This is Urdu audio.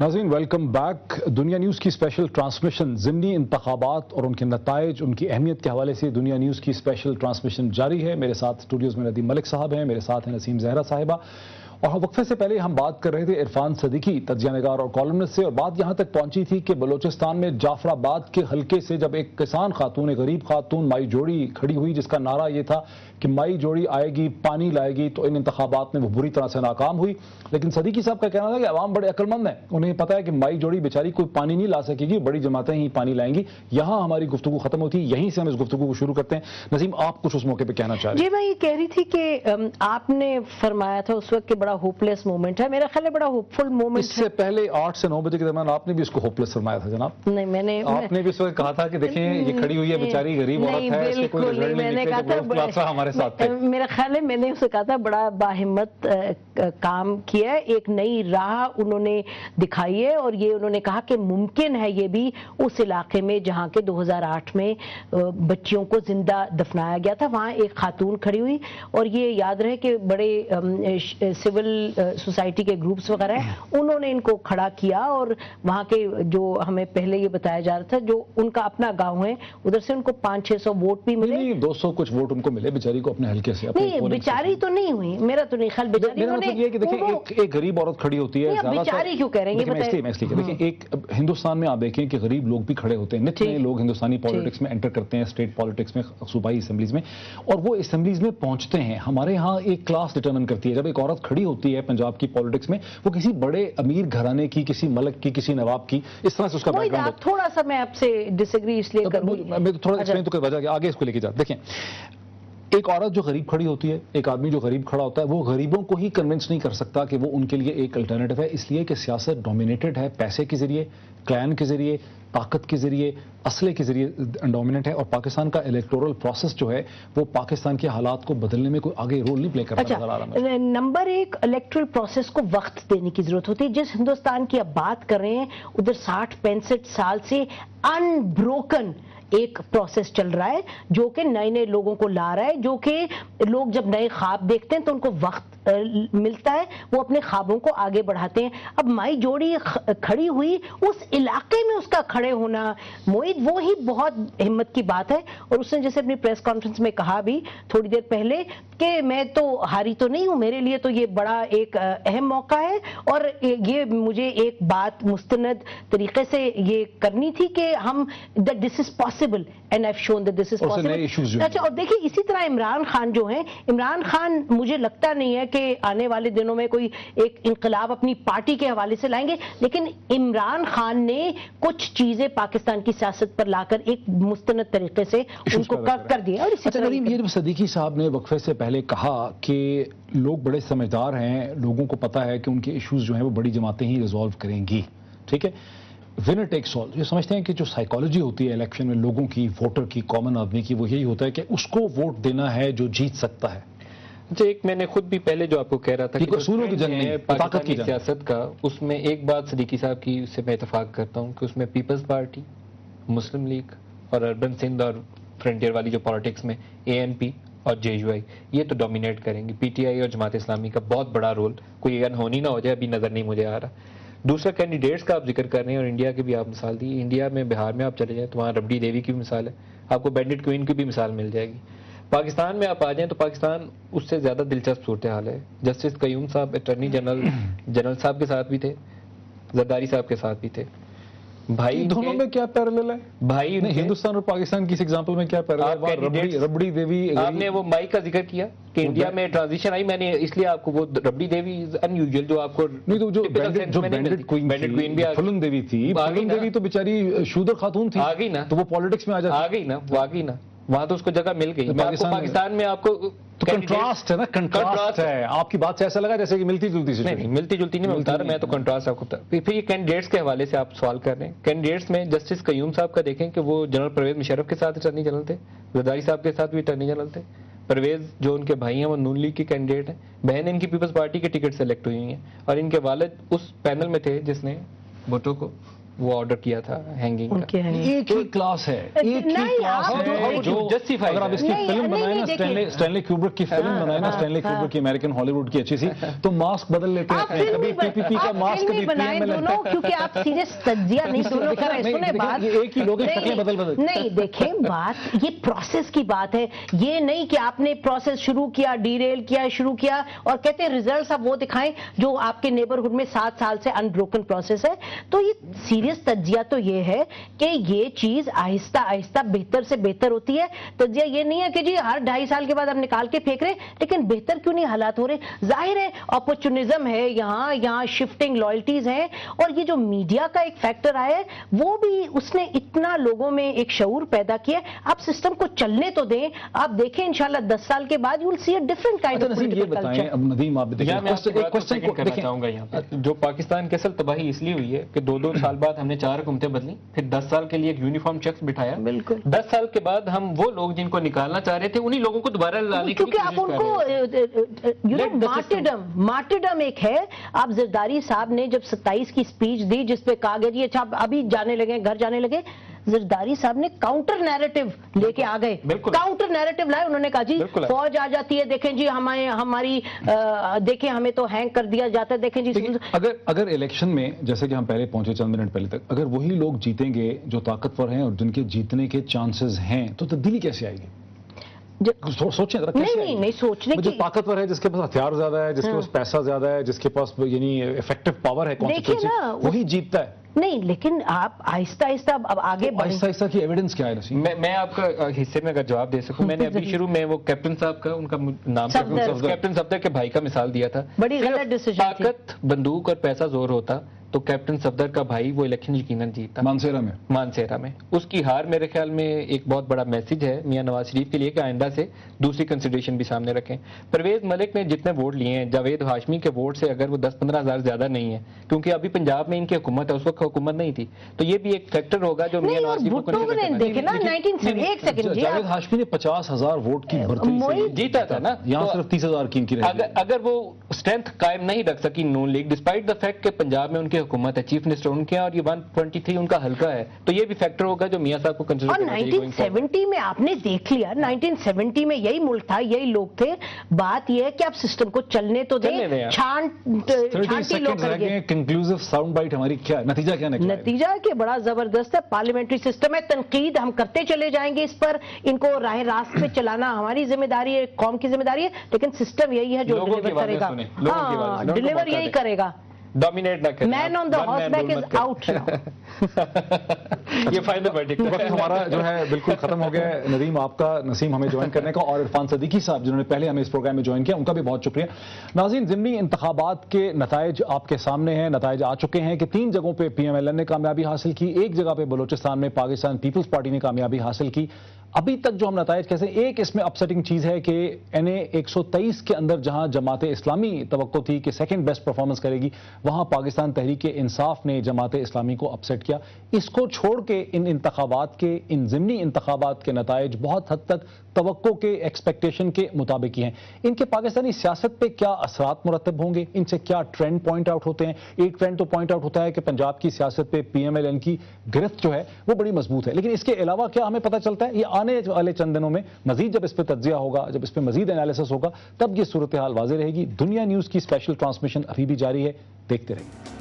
ناظرین ویلکم بیک. دنیا نیوز کی اسپیشل ٹرانسمیشن ضمنی انتخابات اور ان کے نتائج ان کی اہمیت کے حوالے سے دنیا نیوز کی اسپیشل ٹرانسمیشن جاری ہے. میرے ساتھ اسٹوڈیوز میں ندیم ملک صاحب ہیں, میرے ساتھ ہیں نسیم زہرا صاحبہ. اور وقفے سے پہلے ہم بات کر رہے تھے عرفان صدیقی تجزیہ نگار اور کالمنسٹ سے, اور بات یہاں تک پہنچی تھی کہ بلوچستان میں جعفر آباد کے حلقے سے جب ایک کسان خاتون, ایک غریب خاتون مائی جوڑی کھڑی ہوئی جس کا نعرہ یہ تھا کہ مائی جوڑی آئے گی پانی لائے گی, تو ان انتخابات میں وہ بری طرح سے ناکام ہوئی. لیکن صدیقی صاحب کا کہنا تھا کہ عوام بڑے عقل مند ہیں, انہیں پتا ہے کہ مائی جوڑی بیچاری کوئی پانی نہیں لا سکے گی, بڑی جماعتیں ہی پانی لائیں گی. یہاں ہماری گفتگو ختم ہوتی ہے, یہیں سے ہم اس گفتگو کو شروع کرتے ہیں. نسیم آپ کچھ اس موقع پہ کہنا چاہ رہے ہیں؟ جی میں یہ کہہ رہی تھی کہ آپ نے فرمایا تھا اس وقت کہ بڑا ہوپ لیس مومنٹ ہے, میرا خیال ہے بڑا ہوپ فل مومنٹ. اس سے پہلے 8 سے 9 بجے کے درمیان آپ نے بھی اس کو ہوپ لیس فرمایا تھا جناب. نہیں میں نے آپ نے بھی اس وقت کہا تھا کہ دیکھیں یہ کھڑی ہوئی ہے بیچاری غریب عورت ہے, اس کے کوئی رزلٹ نہیں نکلے تو ہمارے ساتھ تھے. میرا خیال ہے میں نے اسے کہا تھا بڑا باہمت کام کیا ہے, ایک نئی راہ انہوں نے دکھائی ہے, اور یہ انہوں نے کہا کہ ممکن ہے یہ بھی اس علاقے میں جہاں کے 2008 میں بچیوں کو زندہ دفنایا گیا تھا, وہاں ایک خاتون کھڑی ہوئی. اور یہ یاد رہے کہ بڑے سول سوسائٹی کے گروپس وغیرہ ہیں, انہوں نے ان کو کھڑا کیا, اور وہاں کے جو ہمیں پہلے یہ بتایا جا رہا تھا جو ان کا اپنا گاؤں ہے ادھر سے ان کو 500-600 ووٹ بھی ملے. 200 کچھ ووٹ ان کو ملے بیچاری کو اپنے حلقے سے. نہیں بیچاری تو نہیں ہوئی, میرا تو نہیں خیال بیچاری. میرا مطلب یہ ہے کہ دیکھیں ایک غریب عورت کھڑی ہوتی ہے, بیچاری کیوں کہہ رہے ہیں؟ دیکھیں ایک ہندوستان میں آپ دیکھیں کہ غریب لوگ بھی کھڑے ہوتے ہیں, نت نئے لوگ ہندوستانی پالیٹکس میں انٹر کرتے ہیں, اسٹیٹ پالیٹکس میں, صوبائی اسمبلیز میں, اور وہ اسمبلیز میں پہنچتے ہیں. ہمارے ہاں ایک کلاس ڈٹرمن کرتی ہے, جب ایک عورت کھڑی ہوتی ہے پنجاب کی پالیٹکس میں, وہ کسی بڑے امیر گھرانے کی, کسی ملک کی, کسی نواب کی, اس طرح سے اس کا بیک گراؤنڈ. تھوڑا سا میں آپ سے ڈس ایگری اس لیے کروں, میں تھوڑا ایکسپلین تو کر وجہ کہ آگے اس کو لے کے جاتے. دیکھیں ایک عورت جو غریب کھڑی ہوتی ہے, ایک آدمی جو غریب کھڑا ہوتا ہے, وہ غریبوں کو ہی کنونس نہیں کر سکتا کہ وہ ان کے لیے ایک الٹرنیٹو ہے, اس لیے کہ سیاست ڈومینیٹڈ ہے پیسے کے ذریعے, کلین کے ذریعے, طاقت کے ذریعے, اسلحے کے ذریعے ڈومیننٹ ہے. اور پاکستان کا الیکٹورل پروسیس جو ہے وہ پاکستان کے حالات کو بدلنے میں کوئی آگے رول نہیں پلے کرتا نظر آ رہا ہے. نمبر ایک, الیکٹورل پروسیس کو وقت دینے کی ضرورت ہوتی ہے. جس ہندوستان کی اب بات کر رہے ہیں ادھر 60-65 سال سے انبروکن ایک پروسیس چل رہا ہے جو کہ نئے نئے لوگوں کو لا رہا ہے, جو کہ لوگ جب نئے خواب دیکھتے ہیں تو ان کو وقت ملتا ہے, وہ اپنے خوابوں کو آگے بڑھاتے ہیں. اب مائی جوڑی کھڑی ہوئی, اس علاقے میں اس کا کھڑے ہونا موید وہی بہت ہمت کی بات ہے. اور اس نے جیسے اپنی پریس کانفرنس میں کہا بھی تھوڑی دیر پہلے کہ میں تو ہاری تو نہیں ہوں, میرے لیے تو یہ بڑا ایک اہم موقع ہے, اور یہ مجھے ایک بات مستند طریقے سے یہ کرنی تھی کہ ہم this is possible and I have shown that this is possible. اچھا, اور دیکھیے اسی طرح عمران خان جو ہیں, عمران خان مجھے لگتا نہیں ہے کہ آنے والے دنوں میں کوئی ایک انقلاب اپنی پارٹی کے حوالے سے لائیں گے, لیکن عمران خان نے کچھ چیزیں پاکستان کی سیاست پر لا کر ایک مستند طریقے سے ان کو کر دیا. اور اسی طرح یہ جب صدیقی صاحب نے وقفے سے پہلے کہا کہ لوگ بڑے سمجھدار ہیں, لوگوں کو پتا ہے کہ ان کے ایشوز جو ہیں وہ بڑی جماعتیں ہی ریزالو کریں گی, ٹھیک ہے, ونر ٹیکس آل. یہ سمجھتے ہیں کہ جو سائیکالوجی ہوتی ہے الیکشن میں لوگوں کی, ووٹر کی, کامن آدمی کی, وہ یہی ہوتا ہے کہ اس کو ووٹ دینا ہے جو جیت سکتا ہے. اچھا, ایک میں نے خود بھی پہلے جو آپ کو کہہ رہا تھا کہ اصولوں کی جنگ نہیں, طاقت کی سیاست کا, اس میں ایک بات صدیقی صاحب کی سے میں اتفاق کرتا ہوں کہ اس میں پیپلز پارٹی, مسلم لیگ اور اربن سندھ اور فرنٹیئر والی جو پالیٹکس میں ANP اور JUI, یہ تو ڈومینیٹ کریں گی. PTI اور جماعت اسلامی کا بہت بڑا رول, کوئی انہونی نہ ہو جائے, ابھی نظر نہیں مجھے آ رہا. دوسرا کینڈیڈیٹس کا آپ ذکر کر رہے ہیں, اور انڈیا کی بھی آپ مثال دی. انڈیا میں بہار میں آپ چلے جائیں تو وہاں ربڑی دیوی کی بھی مثال ہے, آپ کو بینڈٹ کوئن کی بھی مثال مل جائے گی. پاکستان میں آپ آ جائیں تو پاکستان اس سے زیادہ دلچسپ صورتحال ہے. جسٹس قیوم صاحب اٹارنی جنرل صاحب کے ساتھ بھی تھے, زرداری صاحب کے ساتھ بھی تھے. بھائی دونوں میں کیا پیرالل ہے بھائی, ہندوستان اور پاکستان کی اس ایگزامپل میں کیا پیرالل ہے؟ ربڑی دیوی, آپ نے وہ مائی کا ذکر کیا کہ انڈیا میں ٹرانزیشن آئی, میں نے اس لیے آپ کو وہ ربڑی دیوی ان یوزول جو آپ کو نہیں, تو جو بینڈٹ کوئن بھی فلن دیوی تھی, فلن دیوی تو بیچاری شودر خاتون تھی, آ گئی نا, تو وہ پالیٹکس میں آ گئی نا, وہ آ گئی نا, وہاں تو اس کو جگہ مل گئی. پاکستان میں آپ کو کنٹراسٹ ہے نا, کنٹراسٹ ہے. آپ کی بات سے ایسا لگا جیسے کہ ملتی جلتی سے. نہیں, ملتی جلتی نہیں, میں بتا رہا, میں تو کنٹراسٹ آپ کو بتا. پھر یہ کینڈیڈیٹس کے حوالے سے آپ سوال کر رہے ہیں. کینڈیڈیٹس میں جسٹس قیوم صاحب کا دیکھیں کہ وہ جنرل پرویز مشرف کے ساتھ اٹارنی جنرل تھے, زرداری صاحب کے ساتھ بھی اٹارنی جنرل تھے. پرویز جو ان کے بھائی ہیں وہ نون لیگ کے کینڈیڈیٹ ہیں, بہن ان کی پیپلز پارٹی کے ٹکٹ سلیکٹ ہوئی ہیں, اور ان کے والد اس پینل میں تھے جس نے بھٹو کو وہ آرڈر کیا تھا ہینگنگ کا. ایک ہی کلاس ہے, ایک ہی کلاس ہے جو اگر آپ اس کی فلم بنائیں نا, اسٹینلی کیوبرک کی فلم بنائیں نا, اسٹینلی کیوبرک کی امریکن ہالی ووڈ کی اچھی سی, تو ماسک بدل لیتے ہیں, کبھی پی پی پی کا ماسک, کبھی پی ایم ایل, کیونکہ آپ سیریس تجزیہ نہیں دونوں کر رہے. سنیں بات, ایک ہی لوگ ہیں, شکلیں بدل بدل. نہیں دیکھیں بات, یہ پروسیس کی بات ہے, یہ نہیں کہ آپ نے پروسیس شروع کیا, ڈیریل کیا, شروع کیا اور کہتے ہیں ریزلٹس آپ وہ دکھائیں جو آپ کے نیبرہڈ میں 7 سال سے انبروکن پروسیس ہے. تو یہ سیریس تجزیہ تو یہ ہے کہ یہ چیز آہستہ آہستہ بہتر سے بہتر ہوتی ہے. تجزیہ یہ نہیں ہے کہ جی ہر 2.5 سال کے بعد ہم نکال کے پھینک رہے, لیکن بہتر کیوں نہیں حالات ہو رہے. ظاہر ہے اپورچونزم ہے, یہاں شفٹنگ لائلٹیز ہیں, اور یہ جو میڈیا کا ایک فیکٹر آیا ہے وہ بھی اس نے اتنا لوگوں میں ایک شعور پیدا کیا. آپ سسٹم کو چلنے تو دیں, آپ دیکھیں انشاءاللہ 10 سال کے بعد you will see a different kind of political culture. اب ندیم آپ دیکھیں, میں کوسچن کو کرنا چاہوں گا یہاں پہ, جو پاکستان کی اصل تباہی اس لیے ہوئی ہے کہ 2 سال بعد ہم نے 4 حکومتیں بدلی, پھر 10 سال کے لیے ایک یونیفارم شخص بٹھایا. بالکل 10 سال کے بعد ہم وہ لوگ جن کو نکالنا چاہ رہے تھے انہی لوگوں کو دوبارہ لانے کی کیونکہ آپ ان کو مارٹرڈم ایک ہے. آپ زرداری صاحب نے جب 27 کی اسپیچ دی جس پہ کہا گیا جی اچھا ابھی جانے لگے, گھر جانے لگے, زرداری صاحب نے کاؤنٹر نیریٹو لے کے آ گئے, کاؤنٹر نیریٹو لائے. انہوں نے کہا جی فوج آ جاتی ہے, دیکھیں جی ہماری دیکھیں ہمیں تو ہینگ کر دیا جاتا ہے, دیکھیں جی. اگر الیکشن میں جیسے کہ ہم پہلے پہنچے چند منٹ پہلے تک, اگر وہی لوگ جیتیں گے جو طاقتور ہیں اور جن کے جیتنے کے چانسز ہیں, تو تبدیلی کیسے آئے گی؟ سوچیں ذرا, نہیں سوچنے کی, جو طاقتور ہے, جس کے پاس ہتھیار زیادہ ہے, جس کے پاس پیسہ زیادہ ہے, جس کے پاس یعنی افیکٹو پاور ہے, وہی جیتتا ہے. نہیں لیکن آپ آہستہ آہستہ اب آگے بڑھیں. آہستہ کی ایویڈنس کیا ہے نسیم؟ میں آپ کا حصے میں اگر جواب دے سکوں, میں نے ابھی شروع میں وہ کیپٹن صاحب کا, ان کا نام کیپٹن صفدر کے بھائی کا مثال دیا تھا. بڑی غلط ڈیسیژن تھی. طاقت, بندوق اور پیسہ زور ہوتا تو کیپٹن صفدر کا بھائی وہ الیکشن یقیناً جیتا. مانسیرا میں اس کی ہار میرے خیال میں ایک بہت بڑا میسج ہے میاں نواز شریف کے لیے کہ آئندہ سے دوسری کنسیڈریشن بھی سامنے رکھیں. پرویز ملک نے جتنے ووٹ لیے ہیں جاوید ہاشمی کے ووٹ سے اگر وہ 10-15 ہزار زیادہ نہیں ہے, کیونکہ ابھی پنجاب میں ان کی حکومت ہے, اس وقت حکومت نہیں تھی, تو یہ بھی ایک فیکٹر ہوگا جو میاں نواز شریف کو جاوید ہاشمی نے 50,000 ووٹ کی بڑھتی جیتا تھا نا, یہاں صرف 30,000 کی ان کی رہی. اگر وہ اسٹرینتھ قائم نہیں رکھ سکی نون لیگ ڈسپائٹ دا فیکٹ کہ پنجاب میں ان کی حکومت ہے, چیف منسٹر ان کے, اور یہ 123 ان کا حلقہ ہے, تو یہ بھی فیکٹر ہوگا جو میاں صاحب کو کنسیڈر کرنا چاہیے. اور 1970 میں آپ نے دیکھ لیا, 1970 میں یہی ملک تھا, یہی لوگ تھے. بات یہ ہے کہ آپ سسٹم کو چلنے تو دیں, چھانٹی لوگ کر گئے. کنکلوزیو ساؤنڈ بائٹ ہماری کیا ہے, نتیجہ کیا نکلا؟ نتیجہ کہ بڑا زبردست ہے, پارلیمنٹری سسٹم ہے, تنقید ہم کرتے چلے جائیں گے اس پر, ان کو راہ راست پہ چلانا ہماری ذمہ داری ہے, قوم کی ذمہ داری ہے, لیکن سسٹم یہی ہے جو ڈیلیور کرے گا. ہاں ڈیلیور یہی کرے گا. ڈومینیٹ نہ کریں. Man on the horseback is out. یہ فائنل ورڈکٹ وقت ہمارا جو ہے بالکل ختم ہو گیا ہے. ندیم آپ کا, نسیم ہمیں جوائن کرنے کا, اور عرفان صدیقی صاحب جنہوں نے پہلے ہمیں اس پروگرام میں جوائن کیا, ان کا بھی بہت شکریہ. ناظرین, ضمنی انتخابات کے نتائج آپ کے سامنے ہیں. نتائج آ چکے ہیں کہ 3 جگہوں پہ پی ایم ایل این نے کامیابی حاصل کی, 1 جگہ پہ بلوچستان میں پاکستان پیپلز پارٹی نے کامیابی حاصل کی. ابھی تک جو ہم نتائج کیسے, ایک اس میں اپسیٹنگ چیز ہے کہ این اے 123 کے اندر جہاں جماعت اسلامی توقع تھی کہ سیکنڈ بیسٹ پرفارمنس کرے گی, وہاں پاکستان تحریک انصاف نے جماعت اسلامی کو اپسیٹ کیا. اس کو چھوڑ کے ان انتخابات کے, ان ضمنی انتخابات کے نتائج بہت حد تک توقع کے, ایکسپیکٹیشن کے مطابق ہی ہیں. ان کے پاکستانی سیاست پہ کیا اثرات مرتب ہوں گے, ان سے کیا ٹرینڈ پوائنٹ آؤٹ ہوتے ہیں؟ ایک ٹرینڈ تو پوائنٹ آؤٹ ہوتا ہے کہ پنجاب کی سیاست پہ پی ایم ایل این کی گرفت جو ہے وہ بڑی مضبوط ہے, لیکن اس کے علاوہ کیا ہمیں پتہ چلتا ہے؟ یہ آنے والے چند دنوں میں مزید جب اس پہ تجزیہ ہوگا, جب اس پہ مزید انالیسس ہوگا, تب یہ صورتحال واضح رہے گی. دنیا نیوز کی اسپیشل ٹرانسمیشن ابھی بھی جاری ہے, دیکھتے رہیے.